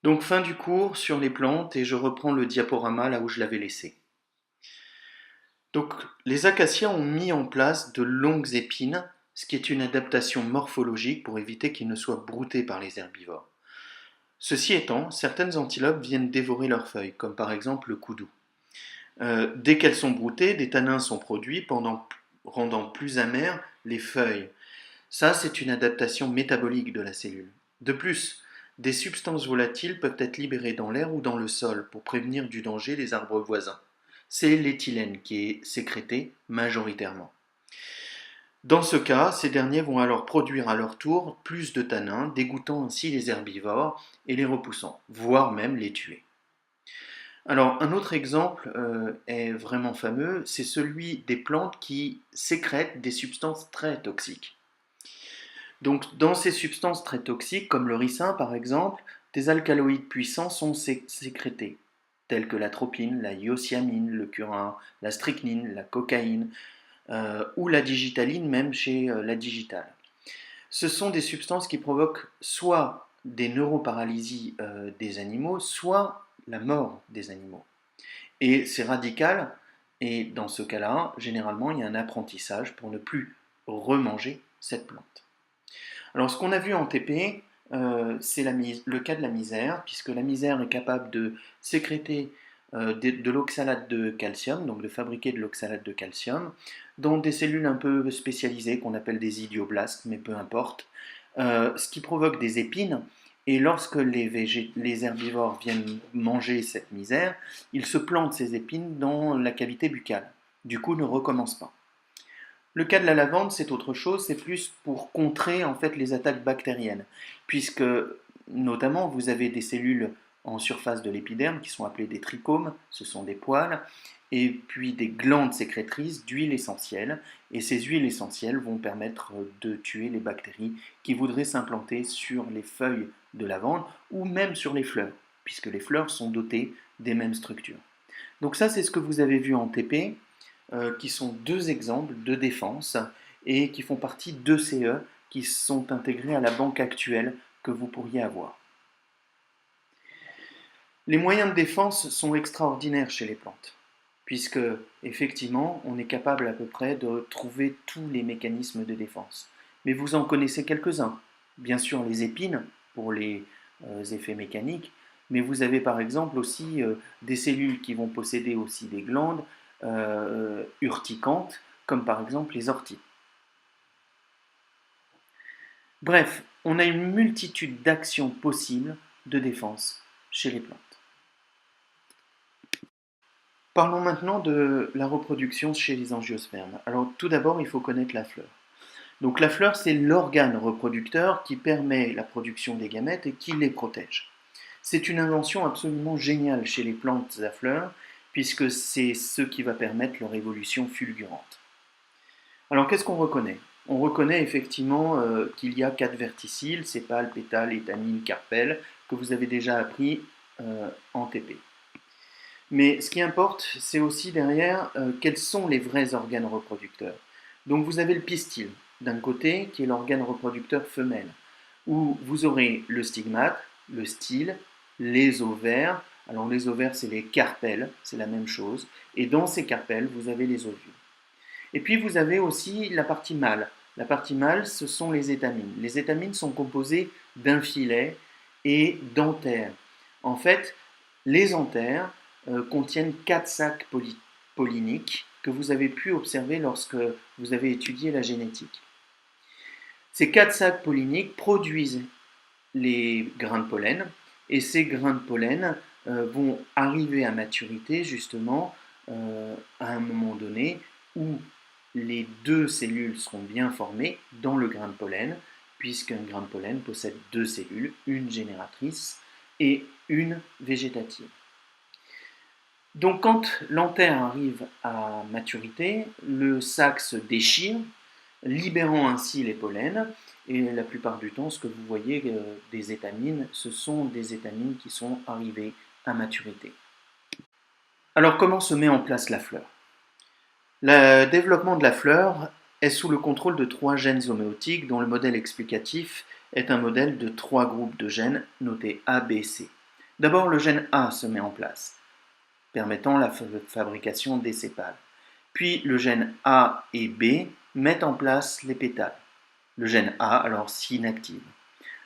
Donc fin du cours sur les plantes et je reprends le diaporama là où je l'avais laissé. Donc les acacias ont mis en place de longues épines, ce qui est une adaptation morphologique pour éviter qu'ils ne soient broutés par les herbivores. Ceci étant, certaines antilopes viennent dévorer leurs feuilles, comme par exemple le koudou. Dès qu'elles sont broutées, des tanins sont produits rendant plus amères les feuilles. Ça, c'est une adaptation métabolique de la cellule. De plus, des substances volatiles peuvent être libérées dans l'air ou dans le sol pour prévenir du danger des arbres voisins. C'est l'éthylène qui est sécrété majoritairement. Dans ce cas, ces derniers vont alors produire à leur tour plus de tanins, dégoûtant ainsi les herbivores et les repoussant, voire même les tuer. Alors, un autre exemple est vraiment fameux, c'est celui des plantes qui sécrètent des substances très toxiques. Donc, dans ces substances très toxiques, comme le ricin par exemple, des alcaloïdes puissants sont sécrétés, tels que l'atropine, la hyoscyamine, le curin, la strychnine, la cocaïne, ou la digitaline même chez la digitale. Ce sont des substances qui provoquent soit des neuroparalysies des animaux, soit la mort des animaux. Et c'est radical, et dans ce cas-là, généralement, il y a un apprentissage pour ne plus remanger cette plante. Alors, ce qu'on a vu en TP, c'est le cas de la misère, puisque la misère est capable de sécréter de l'oxalate de calcium, donc de fabriquer de l'oxalate de calcium, dans des cellules un peu spécialisées qu'on appelle des idioblastes, mais peu importe, ce qui provoque des épines. Et lorsque les herbivores viennent manger cette misère, ils se plantent ces épines dans la cavité buccale. Du coup, ne recommence pas. Le cas de la lavande, c'est autre chose, c'est plus pour contrer en fait les attaques bactériennes, puisque notamment vous avez des cellules en surface de l'épiderme qui sont appelées des trichomes, ce sont des poils, et puis des glandes sécrétrices d'huile essentielle, et ces huiles essentielles vont permettre de tuer les bactéries qui voudraient s'implanter sur les feuilles de lavande ou même sur les fleurs, puisque les fleurs sont dotées des mêmes structures. Donc ça, c'est ce que vous avez vu en TP, qui sont deux exemples de défense et qui font partie d'ECE qui sont intégrés à la banque actuelle que vous pourriez avoir. Les moyens de défense sont extraordinaires chez les plantes, puisque effectivement, on est capable à peu près de trouver tous les mécanismes de défense. Mais vous en connaissez quelques-uns. Bien sûr, les épines pour les effets mécaniques, mais vous avez par exemple aussi des cellules qui vont posséder aussi des glandes urticantes, comme par exemple les orties. Bref, on a une multitude d'actions possibles de défense chez les plantes. Parlons maintenant de la reproduction chez les angiospermes. Alors tout d'abord, il faut connaître la fleur. Donc la fleur, c'est l'organe reproducteur qui permet la production des gamètes et qui les protège. C'est une invention absolument géniale chez les plantes à fleurs, puisque c'est ce qui va permettre leur évolution fulgurante. Alors qu'est-ce qu'on reconnaît? On reconnaît effectivement qu'il y a 4 verticilles, sépales, pétales, étamines, carpelles, que vous avez déjà appris en TP. Mais ce qui importe, c'est aussi derrière quels sont les vrais organes reproducteurs. Donc vous avez le pistil, d'un côté, qui est l'organe reproducteur femelle, où vous aurez le stigmate, le style, les ovaires. Alors les ovaires, c'est les carpelles, c'est la même chose. Et dans ces carpelles, vous avez les ovules. Et puis vous avez aussi la partie mâle. La partie mâle, ce sont les étamines. Les étamines sont composées d'un filet et d'anthères. En fait, les anthères contiennent 4 sacs polliniques que vous avez pu observer lorsque vous avez étudié la génétique. Ces 4 sacs polliniques produisent les grains de pollen et ces grains de pollen vont arriver à maturité justement à un moment donné où les deux cellules seront bien formées dans le grain de pollen, puisqu'un grain de pollen possède deux cellules, une génératrice et une végétative. Donc quand l'anther arrive à maturité, le sac se déchire, libérant ainsi les pollens, et la plupart du temps, ce que vous voyez des étamines, ce sont des étamines qui sont arrivées à maturité. Alors comment se met en place la fleur? Le développement de la fleur est sous le contrôle de 3 gènes homéotiques dont le modèle explicatif est un modèle de 3 groupes de gènes notés A, B, C. D'abord, le gène A se met en place, permettant la fabrication des sépales. Puis le gène A et B mettent en place les pétales. Le gène A alors s'inactive.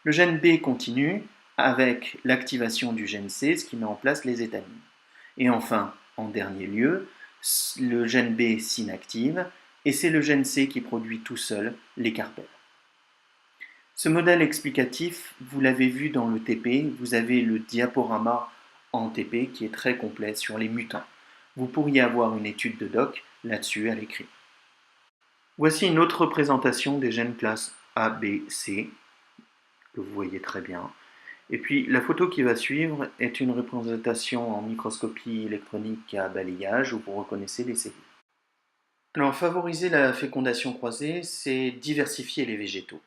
Le gène B continue avec l'activation du gène C, ce qui met en place les étamines. Et enfin, en dernier lieu, le gène B s'inactive et c'est le gène C qui produit tout seul les carpelles. Ce modèle explicatif, vous l'avez vu dans le TP, vous avez le diaporama en TP qui est très complet sur les mutants. Vous pourriez avoir une étude de doc là-dessus à l'écrit. Voici une autre représentation des gènes classe A, B, C, que vous voyez très bien. Et puis la photo qui va suivre est une représentation en microscopie électronique à balayage où vous reconnaissez les cellules. Alors favoriser la fécondation croisée, c'est diversifier les végétaux.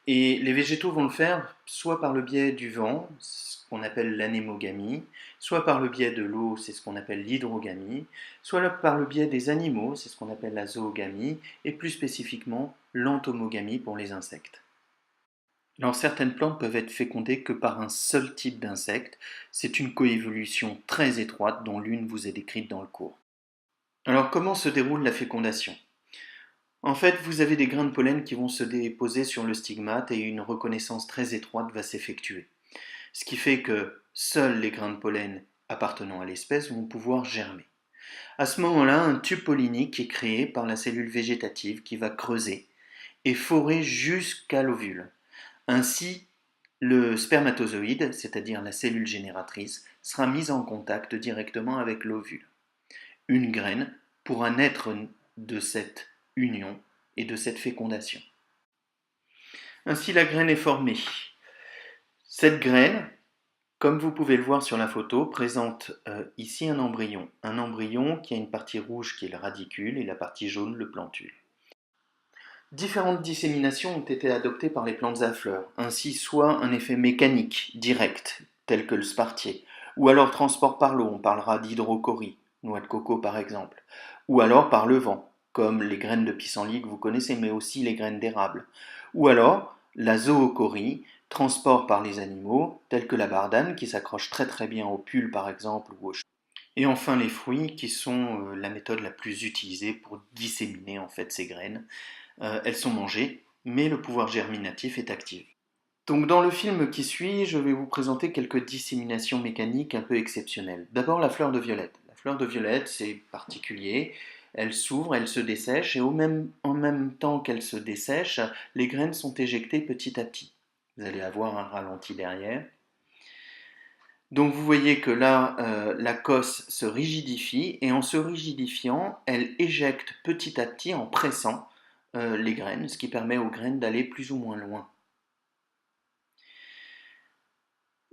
Et les végétaux vont le faire soit par le biais du vent, ce qu'on appelle l'anémogamie, soit par le biais de l'eau, c'est ce qu'on appelle l'hydrogamie, soit par le biais des animaux, c'est ce qu'on appelle la zoogamie, et plus spécifiquement l'entomogamie pour les insectes. Alors certaines plantes peuvent être fécondées que par un seul type d'insecte, c'est une coévolution très étroite dont l'une vous est décrite dans le cours. Alors comment se déroule la fécondation? En fait, vous avez des grains de pollen qui vont se déposer sur le stigmate et une reconnaissance très étroite va s'effectuer. Ce qui fait que seuls les grains de pollen appartenant à l'espèce vont pouvoir germer. À ce moment-là, un tube pollinique est créé par la cellule végétative qui va creuser et forer jusqu'à l'ovule. Ainsi, le spermatozoïde, c'est-à-dire la cellule génératrice, sera mis en contact directement avec l'ovule. Une graine pourra naître de cette union et de cette fécondation. Ainsi, la graine est formée. Cette graine, comme vous pouvez le voir sur la photo, présente ici un embryon qui a une partie rouge qui est le radicule et la partie jaune le plantule. Différentes disséminations ont été adoptées par les plantes à fleurs, ainsi soit un effet mécanique, direct, tel que le spartier, ou alors transport par l'eau, on parlera d'hydrocorie, noix de coco par exemple, ou alors par le vent, comme les graines de pissenlit que vous connaissez, mais aussi les graines d'érable, ou alors la zoocorie, transport par les animaux, tels que la bardane qui s'accroche très très bien au pull par exemple, ou au et enfin les fruits qui sont la méthode la plus utilisée pour disséminer en fait ces graines. Elles sont mangées, mais le pouvoir germinatif est activé. Donc dans le film qui suit, je vais vous présenter quelques disséminations mécaniques un peu exceptionnelles. D'abord la fleur de violette. La fleur de violette, c'est particulier. Elle s'ouvre, elle se dessèche, et en même temps qu'elle se dessèche, les graines sont éjectées petit à petit. Vous allez avoir un ralenti derrière. Donc vous voyez que là, la cosse se rigidifie, et en se rigidifiant, elle éjecte petit à petit en pressant les graines, ce qui permet aux graines d'aller plus ou moins loin.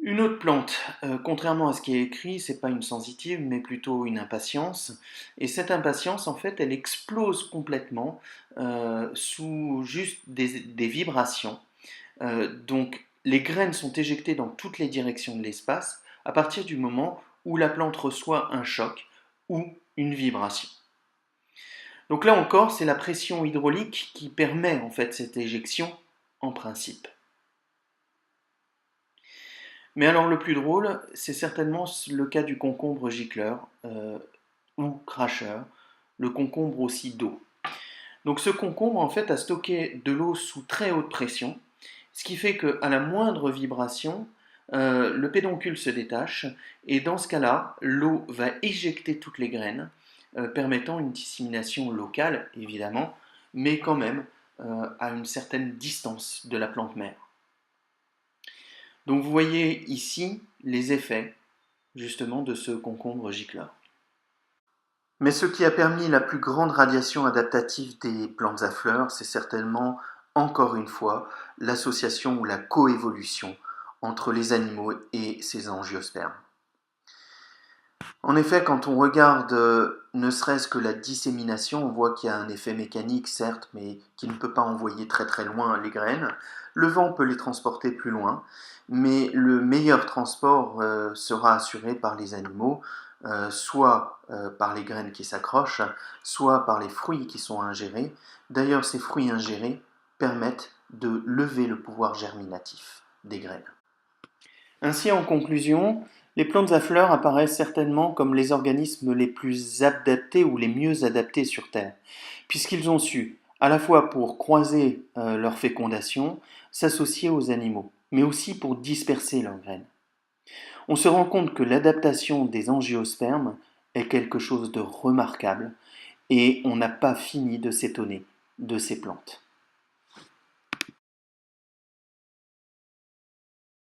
Une autre plante, contrairement à ce qui est écrit, c'est pas une sensitive, mais plutôt une impatience. Et cette impatience, en fait, elle explose complètement sous juste des vibrations. Donc, les graines sont éjectées dans toutes les directions de l'espace à partir du moment où la plante reçoit un choc ou une vibration. Donc là encore, c'est la pression hydraulique qui permet en fait cette éjection en principe. Mais alors le plus drôle, c'est certainement le cas du concombre gicleur ou cracheur, le concombre aussi d'eau. Donc ce concombre en fait a stocké de l'eau sous très haute pression, ce qui fait qu'à la moindre vibration, le pédoncule se détache et dans ce cas-là, l'eau va éjecter toutes les graines, permettant une dissémination locale évidemment, mais quand même à une certaine distance de la plante mère. Donc vous voyez ici les effets justement de ce concombre gicleur. Mais ce qui a permis la plus grande radiation adaptative des plantes à fleurs, c'est certainement, encore une fois, l'association ou la coévolution entre les animaux et ces angiospermes. En effet, quand on regarde ne serait-ce que la dissémination, on voit qu'il y a un effet mécanique, certes, mais qui ne peut pas envoyer très très loin les graines. Le vent peut les transporter plus loin, mais le meilleur transport sera assuré par les animaux, soit par les graines qui s'accrochent, soit par les fruits qui sont ingérés. D'ailleurs, ces fruits ingérés permettent de lever le pouvoir germinatif des graines. Ainsi, en conclusion, les plantes à fleurs apparaissent certainement comme les organismes les plus adaptés ou les mieux adaptés sur Terre, puisqu'ils ont su, à la fois pour croiser leur fécondation, s'associer aux animaux, mais aussi pour disperser leurs graines. On se rend compte que l'adaptation des angiospermes est quelque chose de remarquable et on n'a pas fini de s'étonner de ces plantes.